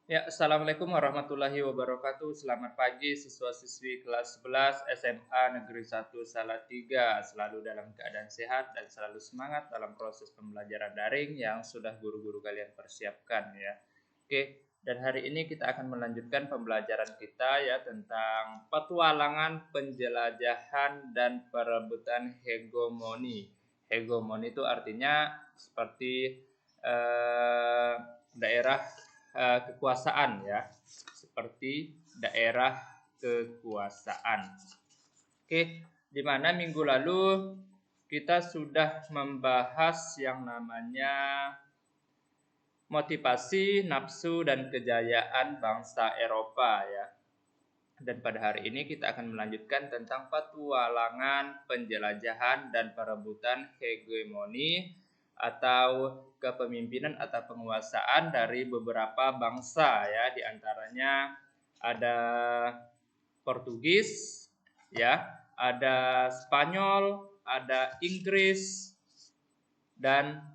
Ya, Assalamualaikum warahmatullahi wabarakatuh. Selamat pagi siswa-siswi kelas 11 SMA Negeri 1 Salatiga. Selalu dalam keadaan sehat dan selalu semangat dalam proses pembelajaran daring yang sudah guru-guru kalian persiapkan ya. Oke, dan hari ini kita akan melanjutkan pembelajaran kita ya tentang petualangan, penjelajahan dan perebutan hegemoni. Hegemoni itu artinya seperti eh, daerah kekuasaan ya, seperti daerah kekuasaan. Oke, di mana minggu lalu kita sudah membahas yang namanya motivasi, nafsu, dan kejayaan bangsa Eropa ya. Dan pada hari ini kita akan melanjutkan tentang petualangan, penjelajahan, dan perebutan hegemoni atau kepemimpinan atau penguasaan dari beberapa bangsa ya, di antaranya ada Portugis ya, ada Spanyol, ada Inggris dan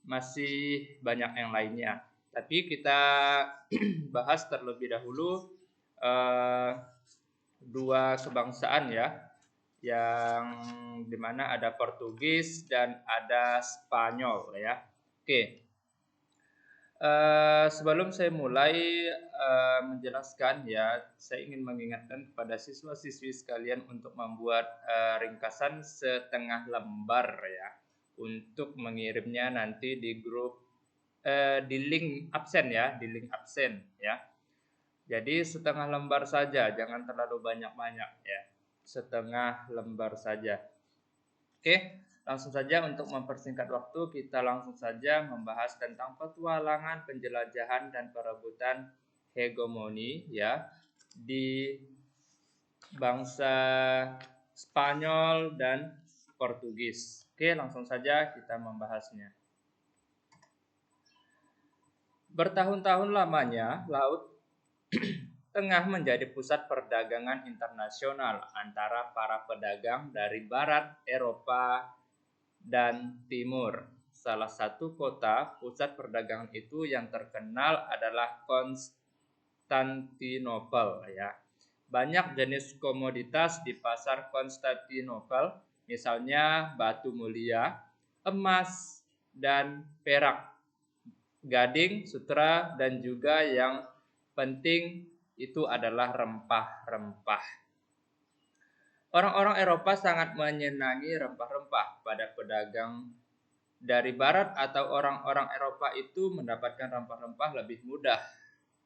masih banyak yang lainnya. Tapi kita bahas terlebih dahulu eh, dua kebangsaan ya, yang dimana ada Portugis dan ada Spanyol ya. Oke, sebelum saya mulai menjelaskan ya, saya ingin mengingatkan kepada siswa-siswi sekalian untuk membuat ringkasan setengah lembar ya, untuk mengirimnya nanti di grup di link absen ya, di link absen ya. Jadi setengah lembar saja, jangan terlalu banyak-banyak ya. Setengah lembar saja. Oke, langsung saja untuk mempersingkat waktu, kita langsung saja membahas tentang petualangan, penjelajahan dan perebutan hegemoni ya di bangsa Spanyol dan Portugis. Oke, langsung saja kita membahasnya. Bertahun-tahun lamanya, Laut Tengah menjadi pusat perdagangan internasional antara para pedagang dari barat Eropa dan timur. Salah satu kota pusat perdagangan itu yang terkenal adalah Konstantinopel ya. Banyak jenis komoditas di pasar Konstantinopel, misalnya batu mulia, emas, dan perak, gading, sutra, dan juga yang penting itu adalah rempah-rempah. Orang-orang Eropa sangat menyenangi rempah-rempah. Pada pedagang dari barat atau orang-orang Eropa itu mendapatkan rempah-rempah lebih mudah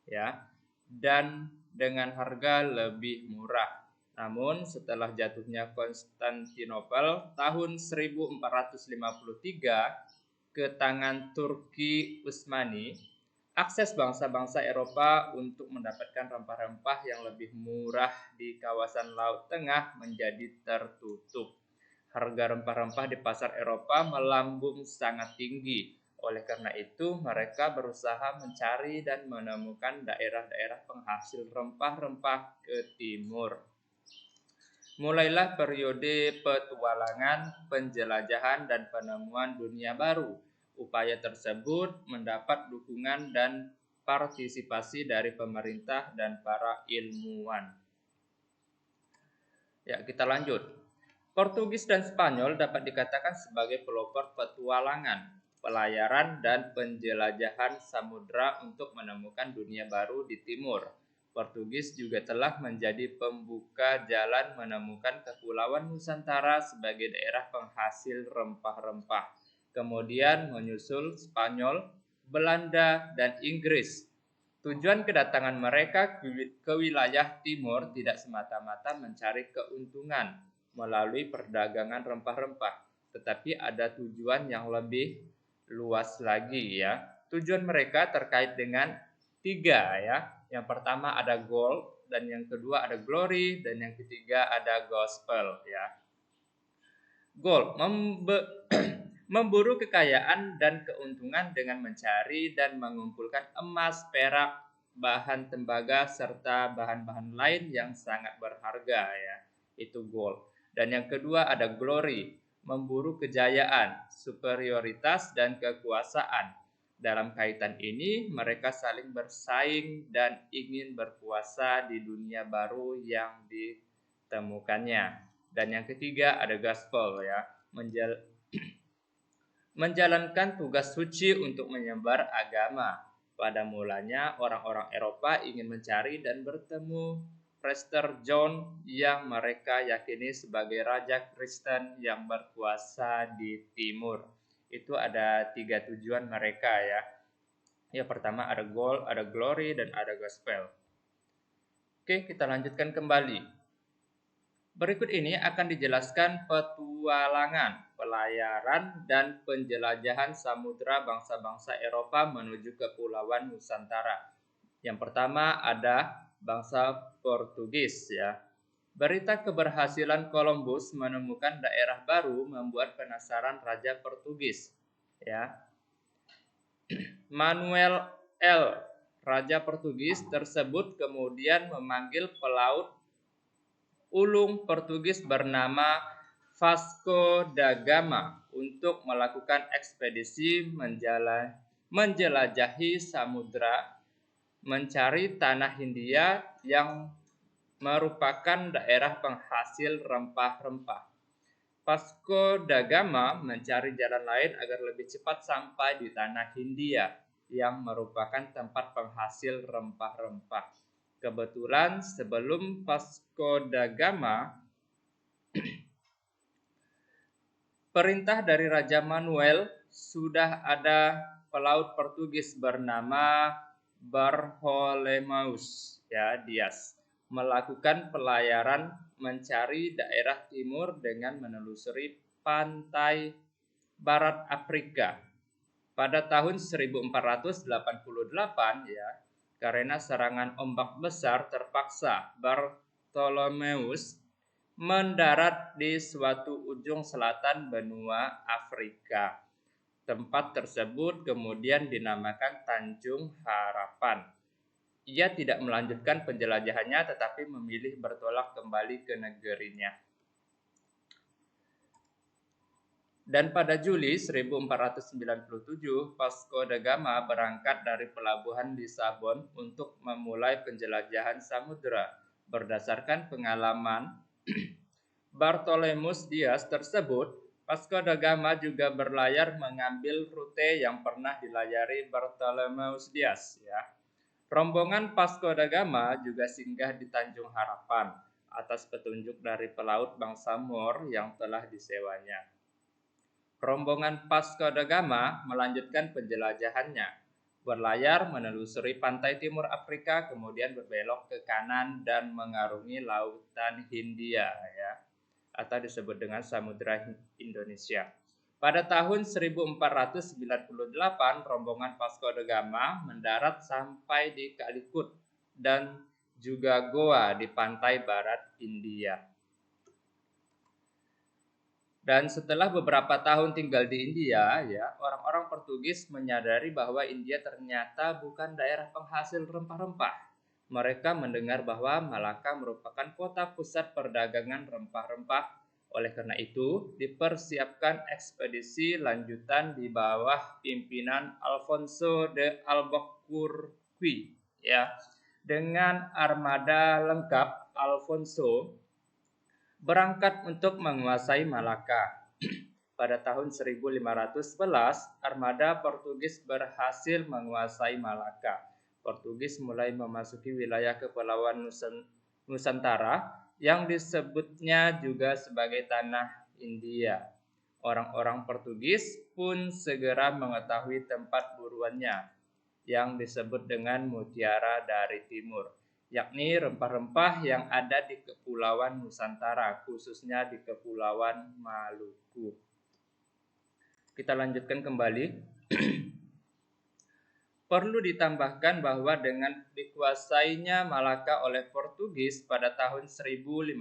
ya, dan dengan harga lebih murah. Namun setelah jatuhnya Konstantinopel tahun 1453 ke tangan Turki Utsmani, akses bangsa-bangsa Eropa untuk mendapatkan rempah-rempah yang lebih murah di kawasan Laut Tengah menjadi tertutup. Harga rempah-rempah di pasar Eropa melambung sangat tinggi. Oleh karena itu, mereka berusaha mencari dan menemukan daerah-daerah penghasil rempah-rempah ke timur. Mulailah periode petualangan, penjelajahan, dan penemuan dunia baru. Upaya tersebut mendapat dukungan dan partisipasi dari pemerintah dan para ilmuwan. Ya, kita lanjut. Portugis dan Spanyol dapat dikatakan sebagai pelopor petualangan, pelayaran, dan penjelajahan samudra untuk menemukan dunia baru di timur. Portugis juga telah menjadi pembuka jalan menemukan kepulauan Nusantara sebagai daerah penghasil rempah-rempah. Kemudian menyusul Spanyol, Belanda, dan Inggris. Tujuan kedatangan mereka ke wilayah timur tidak semata-mata mencari keuntungan melalui perdagangan rempah-rempah, tetapi ada tujuan yang lebih luas lagi ya. Tujuan mereka terkait dengan tiga ya. Yang pertama ada gold, dan yang kedua ada glory, dan yang ketiga ada gospel ya. Gold memburu kekayaan dan keuntungan dengan mencari dan mengumpulkan emas, perak, bahan tembaga serta bahan-bahan lain yang sangat berharga ya. Itu gold. Dan yang kedua ada glory, memburu kejayaan, superioritas dan kekuasaan. Dalam kaitan ini, mereka saling bersaing dan ingin berkuasa di dunia baru yang ditemukannya. Dan yang ketiga ada gospel ya, menjalankan tugas suci untuk menyebar agama. Pada mulanya orang-orang Eropa ingin mencari dan bertemu Prester John yang mereka yakini sebagai raja Kristen yang berkuasa di timur. Itu ada 3 tujuan mereka ya. Yang pertama ada goal, ada glory, dan ada gospel. Oke, kita lanjutkan kembali. Berikut ini akan dijelaskan petualangan, pelayaran, dan penjelajahan samudra bangsa-bangsa Eropa menuju Kepulauan Nusantara. Yang pertama ada bangsa Portugis ya. Berita keberhasilan Columbus menemukan daerah baru membuat penasaran Raja Portugis ya. Manuel L. Raja Portugis tersebut kemudian memanggil pelaut ulung Portugis bernama Vasco da Gama untuk melakukan ekspedisi menjelajahi samudra, mencari tanah Hindia yang merupakan daerah penghasil rempah-rempah. Vasco da Gama mencari jalan lain agar lebih cepat sampai di tanah Hindia yang merupakan tempat penghasil rempah-rempah. Kebetulan sebelum Vasco da Gama, perintah dari Raja Manuel, sudah ada pelaut Portugis bernama Bartholomeus Dias melakukan pelayaran mencari daerah timur dengan menelusuri pantai barat Afrika. Pada tahun 1488 karena serangan ombak besar terpaksa Bartholomeus mendarat di suatu ujung selatan benua Afrika. Tempat tersebut kemudian dinamakan Tanjung Harapan. Ia tidak melanjutkan penjelajahannya tetapi memilih bertolak kembali ke negerinya. Dan pada Juli 1497, Vasco da Gama berangkat dari pelabuhan Lisabon untuk memulai penjelajahan samudera. Berdasarkan pengalaman Bartholomeus Dias tersebut, Vasco da Gama juga berlayar mengambil rute yang pernah dilayari Bartholomeus Dias ya. Rombongan Vasco da Gama juga singgah di Tanjung Harapan atas petunjuk dari pelaut bangsa Moor yang telah disewanya. Rombongan Vasco da Gama melanjutkan penjelajahannya, berlayar menelusuri pantai timur Afrika, kemudian berbelok ke kanan dan mengarungi lautan Hindia ya, atau disebut dengan Samudra Indonesia. Pada tahun 1498, rombongan Vasco da Gama mendarat sampai di Calicut dan juga Goa di pantai barat India. Dan setelah beberapa tahun tinggal di India, ya, orang-orang Portugis menyadari bahwa India ternyata bukan daerah penghasil rempah-rempah. Mereka mendengar bahwa Malaka merupakan kota pusat perdagangan rempah-rempah. Oleh karena itu, dipersiapkan ekspedisi lanjutan di bawah pimpinan Alfonso de Albuquerque, ya. Dengan armada lengkap, Alfonso berangkat untuk menguasai Malaka. Pada tahun 1511, armada Portugis berhasil menguasai Malaka. Portugis mulai memasuki wilayah Kepulauan Nusantara yang disebutnya juga sebagai tanah India. Orang-orang Portugis pun segera mengetahui tempat buruannya yang disebut dengan mutiara dari timur, yakni rempah-rempah yang ada di Kepulauan Nusantara, khususnya di Kepulauan Maluku. Kita lanjutkan kembali. Perlu ditambahkan bahwa dengan dikuasainya Malaka oleh Portugis pada tahun 1511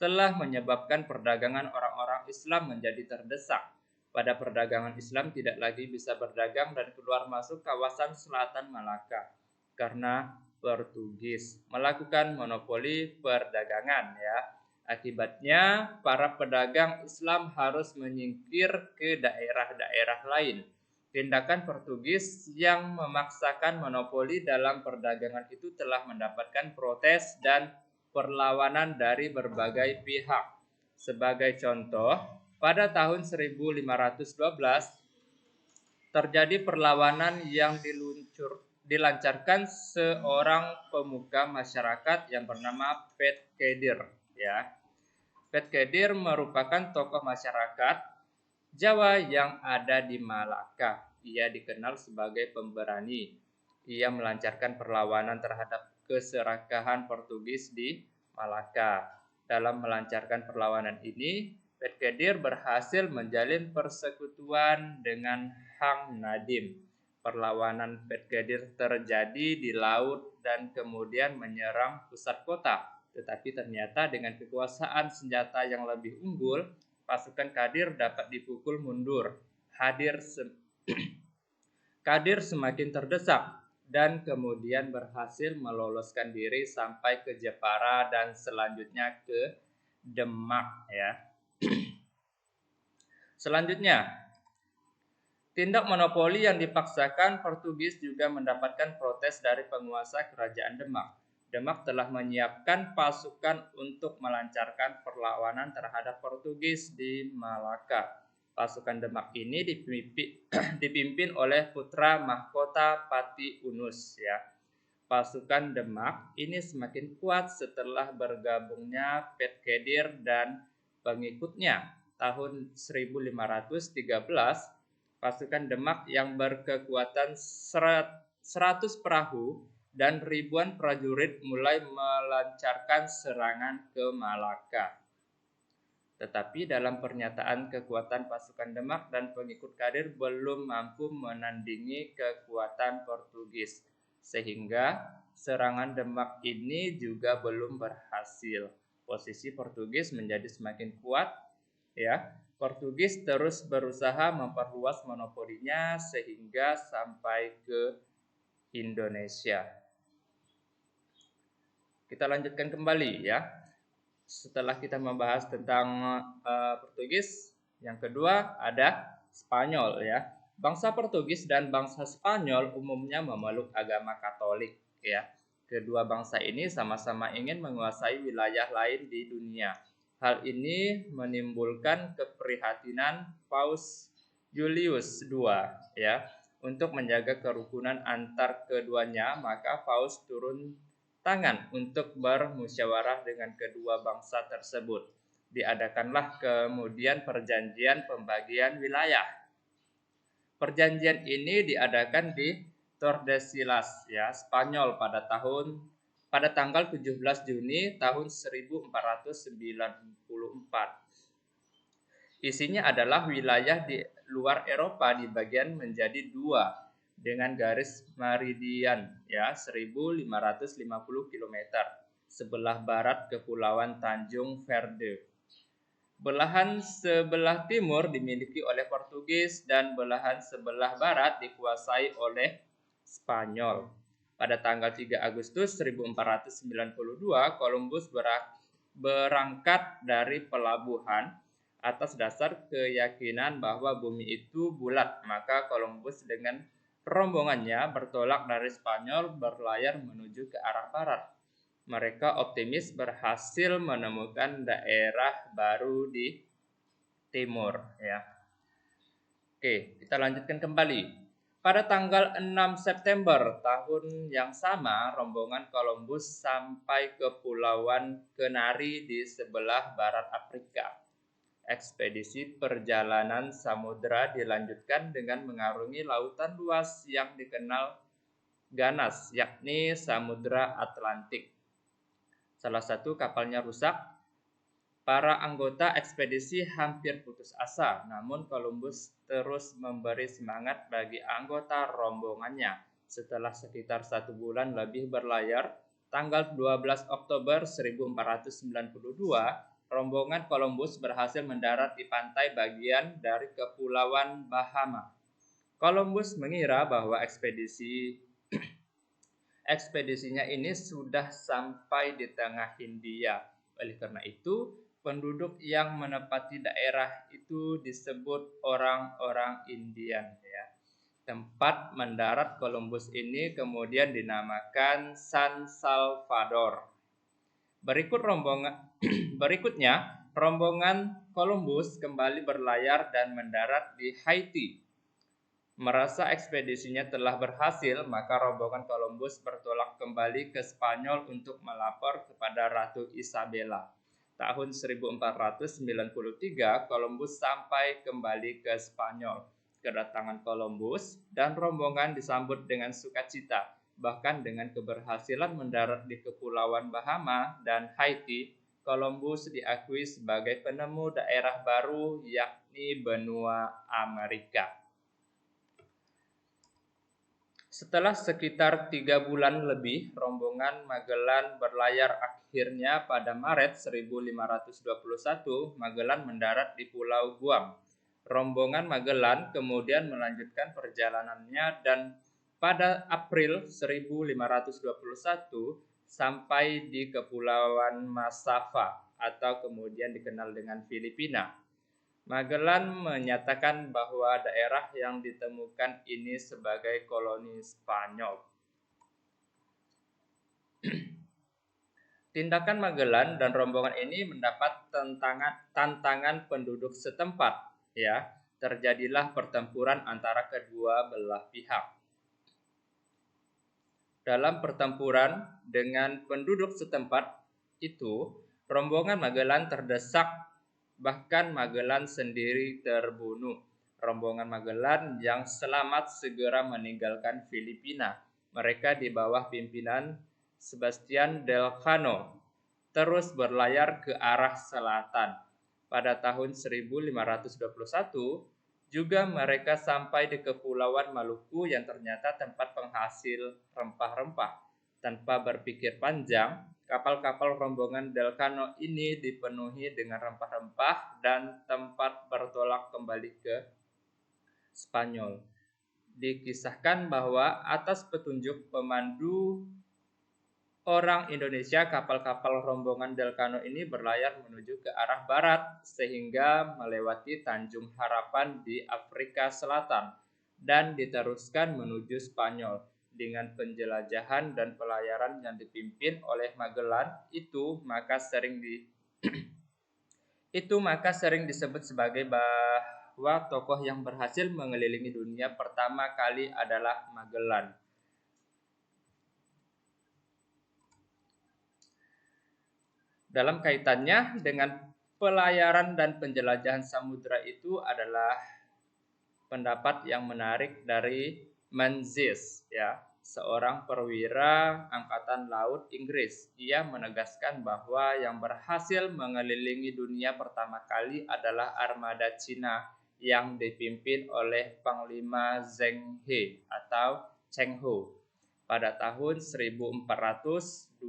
telah menyebabkan perdagangan orang-orang Islam menjadi terdesak. Pada perdagangan Islam tidak lagi bisa berdagang dan keluar masuk kawasan selatan Malaka karena Portugis melakukan monopoli perdagangan ya. Akibatnya para pedagang Islam harus menyingkir ke daerah-daerah lain. Tindakan Portugis yang memaksakan monopoli dalam perdagangan itu telah mendapatkan protes dan perlawanan dari berbagai pihak. Sebagai contoh, pada tahun 1512 terjadi perlawanan yang dilancarkan seorang pemuka masyarakat yang bernama Pet Kedir, ya. Pet Kedir merupakan tokoh masyarakat Jawa yang ada di Malaka. Ia dikenal sebagai pemberani. Ia melancarkan perlawanan terhadap keserakahan Portugis di Malaka. Dalam melancarkan perlawanan ini, Pet Kedir berhasil menjalin persekutuan dengan Hang Nadim. Perlawanan Pet Kedir terjadi di laut dan kemudian menyerang pusat kota. Tetapi ternyata dengan kekuasaan senjata yang lebih unggul, pasukan Kadir dapat dipukul mundur. Kadir semakin terdesak dan kemudian berhasil meloloskan diri sampai ke Jepara dan selanjutnya ke Demak, ya. Selanjutnya, tindak monopoli yang dipaksakan Portugis juga mendapatkan protes dari penguasa kerajaan Demak. Demak telah menyiapkan pasukan untuk melancarkan perlawanan terhadap Portugis di Malaka. Pasukan Demak ini dipimpin oleh putra mahkota Pati Unus, ya. Pasukan Demak ini semakin kuat setelah bergabungnya Pet Kedir dan pengikutnya. Tahun 1513, pasukan Demak yang berkekuatan 100 perahu dan ribuan prajurit mulai melancarkan serangan ke Malaka. Tetapi dalam pernyataan kekuatan pasukan Demak dan pengikut Kadir belum mampu menandingi kekuatan Portugis, sehingga serangan Demak ini juga belum berhasil. Posisi Portugis menjadi semakin kuat, ya. Portugis terus berusaha memperluas monopolinya sehingga sampai ke Indonesia. Kita lanjutkan kembali, ya. Setelah kita membahas tentang Portugis, yang kedua ada Spanyol, ya. Bangsa Portugis dan bangsa Spanyol umumnya memeluk agama Katolik, ya. Kedua bangsa ini sama-sama ingin menguasai wilayah lain di dunia. Hal ini menimbulkan keprihatinan Paus Julius II, ya. Untuk menjaga kerukunan antar keduanya, maka Paus turun tangan untuk bermusyawarah dengan kedua bangsa tersebut. Diadakanlah kemudian perjanjian pembagian wilayah. Perjanjian ini diadakan di Tordesillas, ya, Spanyol pada tanggal 17 Juni tahun 1494. Isinya adalah wilayah di luar Eropa dibagian menjadi dua dengan garis meridian, ya, 1550 km. Sebelah barat Kepulauan Tanjung Verde. Belahan sebelah timur dimiliki oleh Portugis dan belahan sebelah barat dikuasai oleh Spanyol. Pada tanggal 3 Agustus 1492, Columbus berangkat dari pelabuhan atas dasar keyakinan bahwa bumi itu bulat. Maka Columbus dengan rombongannya bertolak dari Spanyol berlayar menuju ke arah barat. Mereka optimis berhasil menemukan daerah baru di timur, ya. Oke, kita lanjutkan kembali. Pada tanggal 6 September tahun yang sama, rombongan Columbus sampai ke Pulauan Kenari di sebelah barat Afrika. Ekspedisi perjalanan samudera dilanjutkan dengan mengarungi lautan luas yang dikenal ganas, yakni Samudra Atlantik. Salah satu kapalnya rusak. Para anggota ekspedisi hampir putus asa, namun Columbus terus memberi semangat bagi anggota rombongannya. Setelah sekitar 1 bulan lebih berlayar, tanggal 12 Oktober 1492, rombongan Columbus berhasil mendarat di pantai bagian dari Kepulauan Bahama. Columbus mengira bahwa ekspedisinya ini sudah sampai di tengah Hindia. Oleh karena itu, penduduk yang menempati daerah itu disebut orang-orang Indian, ya. Tempat mendarat Columbus ini kemudian dinamakan San Salvador. Berikutnya, rombongan Columbus kembali berlayar dan mendarat di Haiti. Merasa ekspedisinya telah berhasil, maka rombongan Columbus bertolak kembali ke Spanyol untuk melapor kepada Ratu Isabella. Tahun 1493, Columbus sampai kembali ke Spanyol. Kedatangan Columbus dan rombongan disambut dengan sukacita, bahkan dengan keberhasilan mendarat di Kepulauan Bahama dan Haiti. Columbus diakui sebagai penemu daerah baru, yakni benua Amerika. Setelah sekitar 3 bulan lebih, rombongan Magellan berlayar. Akhirnya pada Maret 1521, Magellan mendarat di Pulau Guam. Rombongan Magellan kemudian melanjutkan perjalanannya dan pada April 1521 sampai di Kepulauan Masava atau kemudian dikenal dengan Filipina. Magellan menyatakan bahwa daerah yang ditemukan ini sebagai koloni Spanyol. Tindakan Magellan dan rombongan ini mendapat tantangan penduduk setempat. Ya, terjadilah pertempuran antara kedua belah pihak. Dalam pertempuran dengan penduduk setempat itu, rombongan Magellan terdesak. Bahkan Magellan sendiri terbunuh. Rombongan Magellan yang selamat segera meninggalkan Filipina. Mereka di bawah pimpinan Sebastian Delcano terus berlayar ke arah selatan. Pada tahun 1521 juga mereka sampai di Kepulauan Maluku yang ternyata tempat penghasil rempah-rempah. Tanpa berpikir panjang, kapal-kapal rombongan Delcano ini dipenuhi dengan rempah-rempah dan tempat bertolak kembali ke Spanyol. Dikisahkan bahwa atas petunjuk pemandu orang Indonesia, kapal-kapal rombongan Delcano ini berlayar menuju ke arah barat sehingga melewati Tanjung Harapan di Afrika Selatan dan diteruskan menuju Spanyol. Dengan penjelajahan dan pelayaran yang dipimpin oleh Magellan maka sering disebut sebagai bahwa tokoh yang berhasil mengelilingi dunia pertama kali adalah Magellan. Dalam kaitannya dengan pelayaran dan penjelajahan samudra itu adalah pendapat yang menarik dari Menzies, ya, seorang perwira angkatan laut Inggris. Ia menegaskan bahwa yang berhasil mengelilingi dunia pertama kali adalah armada Cina yang dipimpin oleh Panglima Zheng He atau Cheng Ho pada tahun 1421,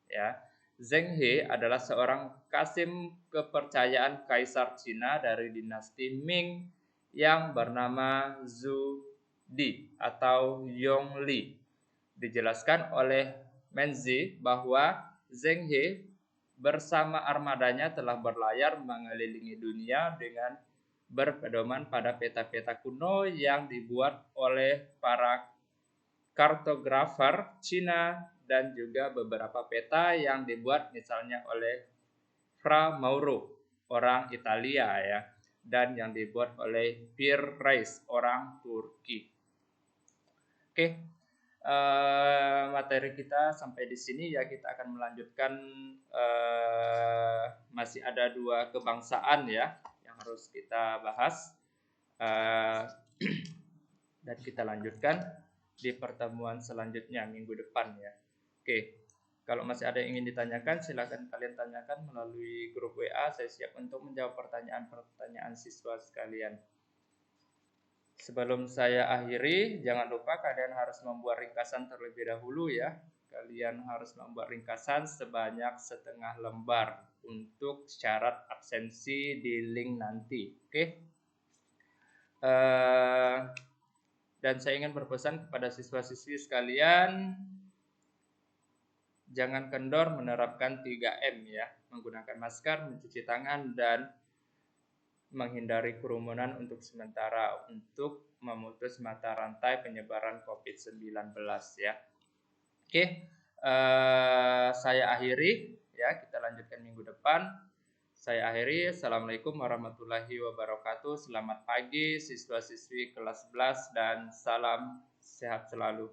ya. Zheng He adalah seorang kasim kepercayaan Kaisar Cina dari dinasti Ming yang bernama Zhu Di atau Yong Li. Dijelaskan oleh Menzies bahwa Zheng He bersama armadanya telah berlayar mengelilingi dunia dengan berpedoman pada peta-peta kuno yang dibuat oleh para kartografer Cina dan juga beberapa peta yang dibuat misalnya oleh Fra Mauro, orang Italia, ya, dan yang dibuat oleh Pierre Reis, orang Turki. Oke, materi kita sampai di sini, ya. Kita akan melanjutkan, masih ada 2 kebangsaan, ya, yang harus kita bahas, dan kita lanjutkan di pertemuan selanjutnya minggu depan, ya. Oke, kalau masih ada yang ingin ditanyakan, silakan kalian tanyakan melalui grup WA. Saya siap untuk menjawab pertanyaan-pertanyaan siswa sekalian. Sebelum saya akhiri, jangan lupa kalian harus membuat ringkasan terlebih dahulu, ya. Kalian harus membuat ringkasan sebanyak 1/2 lembar untuk syarat absensi di link nanti. Oke. Dan saya ingin berpesan kepada siswa-siswi sekalian, jangan kendor menerapkan 3M, ya, menggunakan masker, mencuci tangan, dan menghindari kerumunan untuk sementara untuk memutus mata rantai penyebaran COVID-19 ya. Oke, saya akhiri ya, kita lanjutkan minggu depan. Saya akhiri. Assalamualaikum warahmatullahi wabarakatuh. Selamat pagi siswa-siswi kelas 11 dan salam sehat selalu.